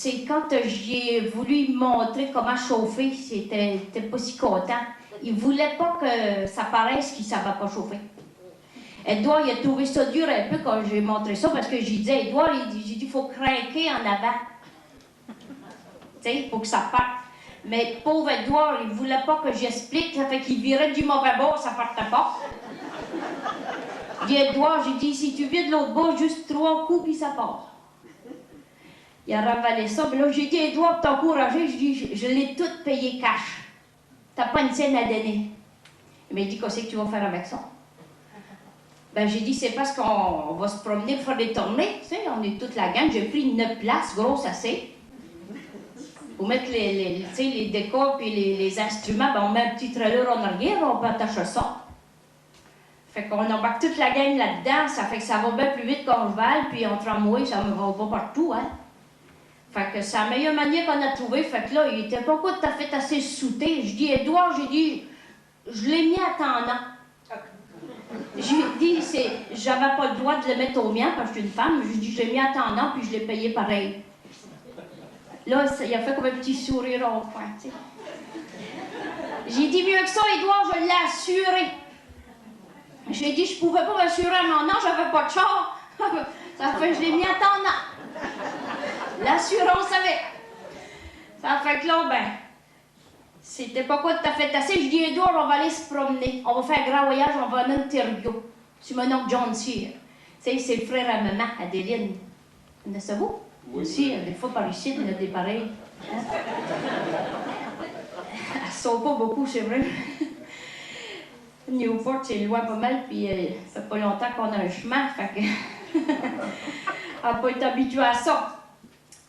c'est quand j'ai voulu montrer comment chauffer, c'était pas si content. Il voulait pas que ça paraisse qu'il ne savait pas chauffer. Edouard, il a trouvé ça dur un peu quand j'ai montré ça, parce que j'ai dit, Edouard, j'ai dit, il faut craquer en avant. Tu sais, pour que ça parte. Mais pauvre Edouard, il voulait pas que j'explique, ça fait qu'il virait du mauvais bord, ça partait pas. J'ai dit, Edouard, j'ai dit, si tu viens de l'autre bord, juste 3 coups, puis ça part. Il a ravalé ça, mais là, j'ai dit, Edouard, t'as encouragé, je dis, je l'ai tout payé cash. T'as pas une scène à donner. Il m'a dit, qu'est-ce que tu vas faire avec ça? Ben, j'ai dit, c'est parce qu'on va se promener pour faire des tournées, tu sais, on est toute la gang, j'ai pris 9 places, grosse assez. Pour mettre les décors et les instruments, ben, on met un petit trailer en arrière, on peut attacher ça. Fait qu'on embarque toute la gang là-dedans, ça fait que ça va bien plus vite qu'en cheval, puis en tramway, ça va pas partout, hein. Fait que c'est la meilleure manière qu'on a trouvé, fait que là, il était pas tout à fait assez souté. Je dis, Edouard, j'ai dit, je l'ai mis à tendant. J'ai dit, j'avais pas le droit de le mettre au mien parce que je suis une femme. Je dis, je l'ai mis à tendant, puis je l'ai payé pareil. Là, il a fait comme un petit sourire au coin, tu sais. J'ai dit, mieux que ça, Edouard, je l'ai assuré. J'ai dit, je pouvais pas m'assurer à mon âge, j'avais pas de char. Ça fait que je l'ai mis à tendant. L'assurance avec. Ça fait que là, ben, c'était pas quoi tout à fait assez. Je dis, Edouard, on va aller se promener. On va faire un grand voyage, on va en Ontario. C'est mon oncle John Sear. Tu sais, c'est le frère à maman, Adéline. Connaissez-vous? Oui. Aussi, des fois par ici, il y a des pareils. Hein? Elles sont pas beaucoup, c'est vrai. Newport, c'est loin pas mal, puis ça fait pas longtemps qu'on a un chemin, fait que... on n'a pas été habitué à ça.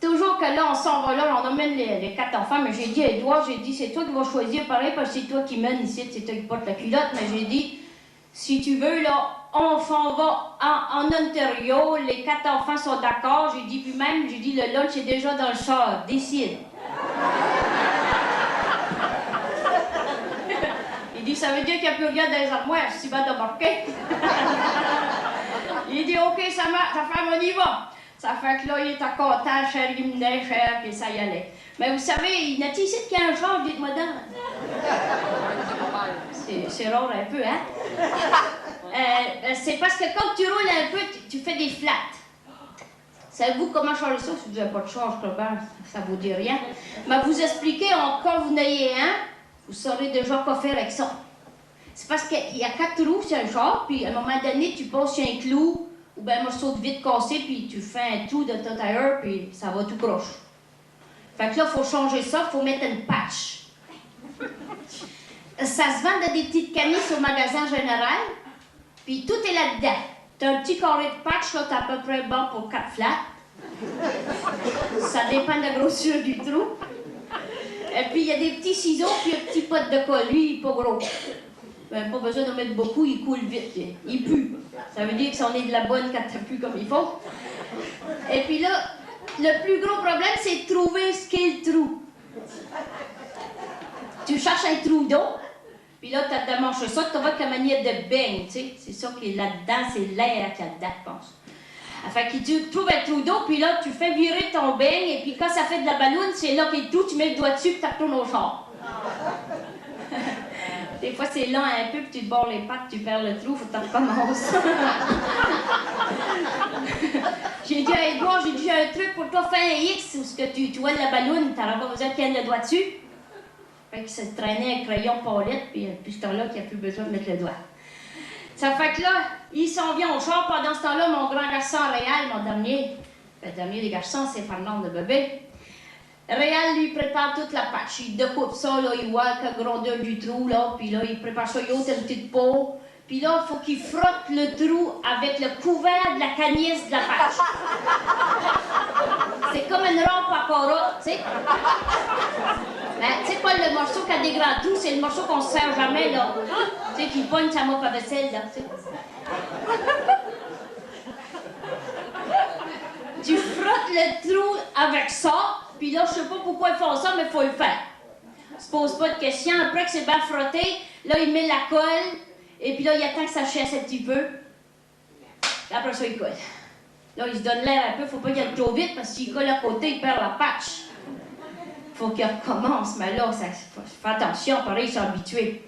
Toujours que là, on s'en va là, on emmène les 4 enfants, mais j'ai dit à Edouard, j'ai dit, c'est toi qui vas choisir, pareil, parce que c'est toi qui mène ici, c'est toi qui porte la culotte, mais j'ai dit, si tu veux, là, on s'en va en Ontario, les 4 enfants sont d'accord, j'ai dit, puis même, j'ai dit, le lunch est déjà dans le char, décide. Il dit, ça veut dire qu'il n'y a plus rien dans les armoires, je suis bien d'embarquer. Il dit, OK, ça fait, on y va. Ça fait que là, il était content, cher, il venait, cher, puis ça y allait. Mais vous savez, il n'a-t-il ici qu'il y a un char, dites-moi donc. C'est rare un peu, hein? C'est parce que quand tu roules un peu, tu fais des flats. Savez-vous comment changer ça? Si vous n'avez pas de char, je crois pas, ça vous dit rien. Mais vous expliquez, quand vous n'ayez un, vous saurez déjà quoi faire avec ça. C'est parce qu'il y a 4 trous sur un char, puis à un moment donné, tu passes sur un clou, ou bien un morceau de vitre cassé, puis tu fais un trou de ton tire, puis ça va tout croche. Fait que là, il faut changer ça, il faut mettre une patch. Ça se vend dans des petites camises au magasin général, puis tout est là-dedans. T'as un petit carré de patch, là, t'as à peu près bon pour 4 flats. Ça dépend de la grosseur du trou. Et puis, il y a des petits ciseaux, puis un petit pot de colle. Lui, il n'est pas gros. Ben, pas besoin d'en mettre beaucoup, il coule vite. Il pue. Ça veut dire que ça en est de la bonne quand ça pue comme il faut. Et puis là, le plus gros problème, c'est de trouver ce qu'est le trou. Tu cherches un trou d'eau, puis là, tu as démanché ça, tu vas avec la manière de beigne, tu sais. C'est ça qui est là-dedans, c'est l'air qu'il y a dedans, je pense. Fait que tu trouves un trou d'eau, puis là, tu fais virer ton beigne, et puis quand ça fait de la balloune, c'est là qu'il y a le trou, tu mets le doigt dessus, puis tu retournes au char. Des fois, c'est lent un peu, puis tu te bords les pattes, tu perds le trou, faut que tu recommences. J'ai dit à Edouard, j'ai dit, j'ai un truc pour toi, fais un X, où ce que tu vois de la balloune, tu n'auras pas besoin de tenir le doigt dessus. Fait que ça te traînait un crayon palette, puis ce temps-là, qu'il n'y a plus besoin de mettre le doigt. Ça fait que là, il s'en vient au char. Pendant ce temps-là, mon grand garçon Réal, mon dernier, le dernier des garçons, c'est Fernand de bébé. Réal lui prépare toute la patch. Il découpe ça, là, il voit la grandeur du trou, là, puis là, il prépare ça, il ôte une petite peau. Puis là, il faut qu'il frotte le trou avec le couvert de la canisse de la patch. C'est comme une rampe à carotte, tu sais. Ben, tu sais pas le morceau qui a des grands trous, c'est le morceau qu'on se sert jamais, là. Tu sais, qui pogne sa mop à vaisselle, là, tu sais. Tu frottes le trou avec ça, puis là, je sais pas pourquoi ils font ça, mais il faut le faire. On se pose pas de questions. Après que c'est bien frotté, là, il met la colle, et puis là, il attend que ça chasse un petit peu. Après ça, il colle. Là, il se donne l'air un peu, faut pas qu'il aille trop vite parce que s'il colle à côté, il perd la patch. Faut qu'il recommence, mais là, ça faut faire attention, pareil, ils sont habitués.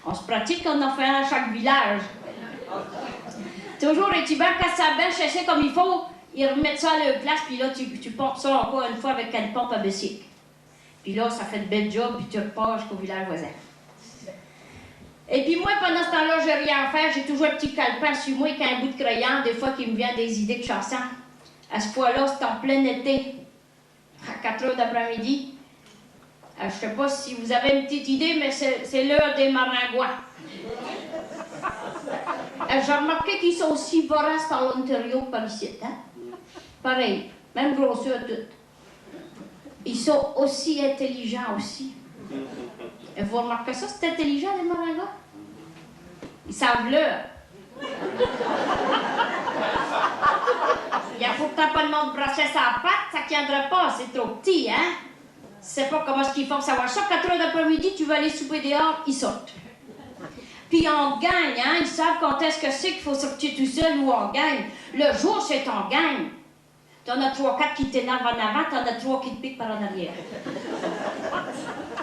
On se pratique, on en fait un à chaque village. Toujours les tibans, quand ça bêche, c'est comme il faut, ils remettent ça à leur place, puis là, tu pompes ça encore une fois avec une pompe à bicycle. Puis là, ça fait de belles jobs, puis tu repars jusqu'au village voisin. Et puis moi, pendant ce temps-là, j'ai rien à faire. J'ai toujours un petit calepin sur moi avec un bout de crayon, des fois, qui me vient des idées de chansons. À ce fois-là, c'est en plein été, à 4 heures d'après-midi. Je ne sais pas si vous avez une petite idée, mais c'est l'heure des maringouins. J'ai remarqué qu'ils sont aussi voraces par l'Ontario que par ici. Hein? Pareil, même grosseur toute. Ils sont aussi intelligents aussi. Et vous remarquez ça, c'est intelligent, les maringouins? Ils savent l'heure. Il faut que tu n'aies pas le nom de bracelet sur la patte, ça ne tiendra pas, c'est trop petit, hein? Tu sais pas comment est-ce qu'ils font pour savoir ça. 4 heures d'après-midi, tu vas aller souper dehors, ils sortent. Puis on gagne, hein? Ils savent quand est-ce que c'est qu'il faut sortir tout seul ou on gagne. Le jour, c'est on gagne. T'en as 3-4 qui t'énervent en avant, t'en as 3 qui te piquent par en arrière.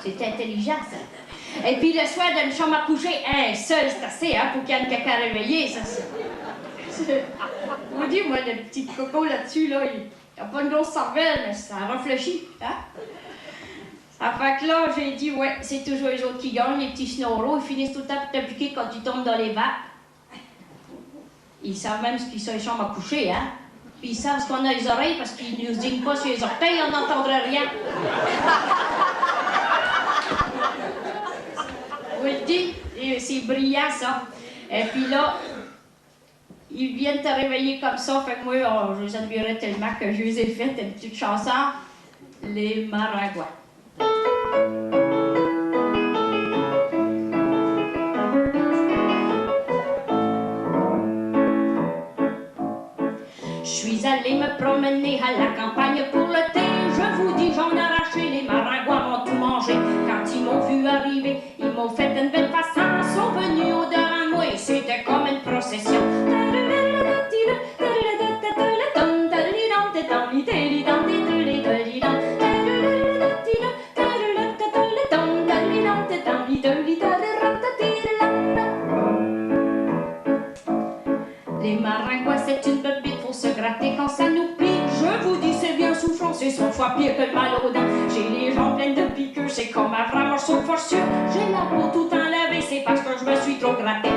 C'est intelligent, ça. Et puis le soir, dans une chambre à coucher, un seul, c'est assez, hein, pour qu'il y ait un caca réveillé, ça. Vous dites, moi, le petit coco là-dessus, là, il n'a pas une grosse cervelle, mais ça réfléchit, hein? Ça fait que là, j'ai dit, ouais, c'est toujours les autres qui gagnent, les petits snorros, ils finissent tout le temps par te piquer quand tu tombes dans les vapes. Ils savent même ce qu'ils sont les chambres à coucher, hein? Puis ils savent ce qu'on a les oreilles parce qu'ils ne nous dignent pas sur les orteils, on n'entendrait rien. Je vous le dis, c'est brillant, ça. Et puis là, ils viennent te réveiller comme ça, fait que moi, je les admirais tellement que je les ai faites une petite chanson, Les Maringouins. Je suis allée me promener à la campagne pour le thé. Je vous dis, j'en ai arraché, les maringouins m'ont tout mangé. Quand ils m'ont vu arriver, ils m'ont fait une belle façon. Ils sont venus au-devant de moi et c'était comme une procession. Les maringouins, c'est une bébite, faut se gratter quand ça nous pique. Je vous dis, c'est bien souffrant, c'est 100 fois pire que le mal aux dents. J'ai les jambes pleines de piqûres, c'est comme un vrai morceau de forçure. J'ai la peau tout enlevée, c'est parce que je me suis trop gratté.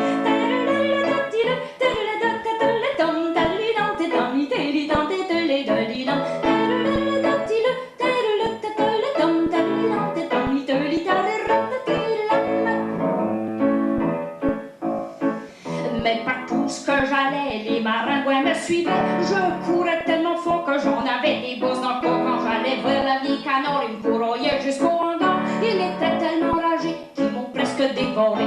Mais partout ce que j'allais, les maringouins me suivaient. Je courais tellement fort que j'en avais des bosses dans le corps. Quand j'allais vers la vieille canard, ils me courroyaient jusqu'au hangar. Ils étaient tellement enragés qu'ils m'ont presque dévoré.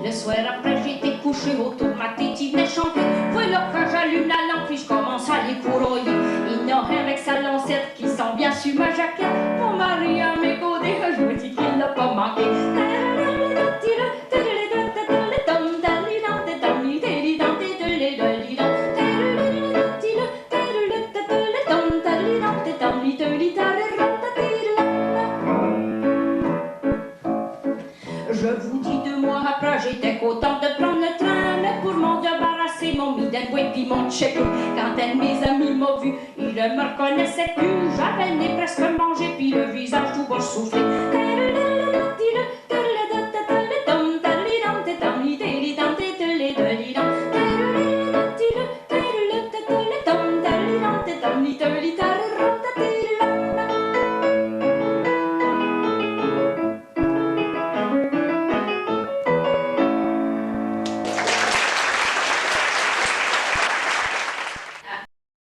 Le soir après, j'étais couché autour de ma tête, ils venaient chanter. Voilà que j'allume la lampe, puis je commence à les couroyer. Il y en a avec sa lancette qui sent bien sur ma jaquette. Mon mari a mes godets, je me dis qu'il n'a pas manqué. Je vous dis 2 mois après, j'étais contente de prendre le train. Mais pour m'en débarrasser, m'ont mis d'un bois puis m'ont checké. Quand un de mes amis m'a vu, il ne me reconnaissait plus. J'avais le nez presque mort.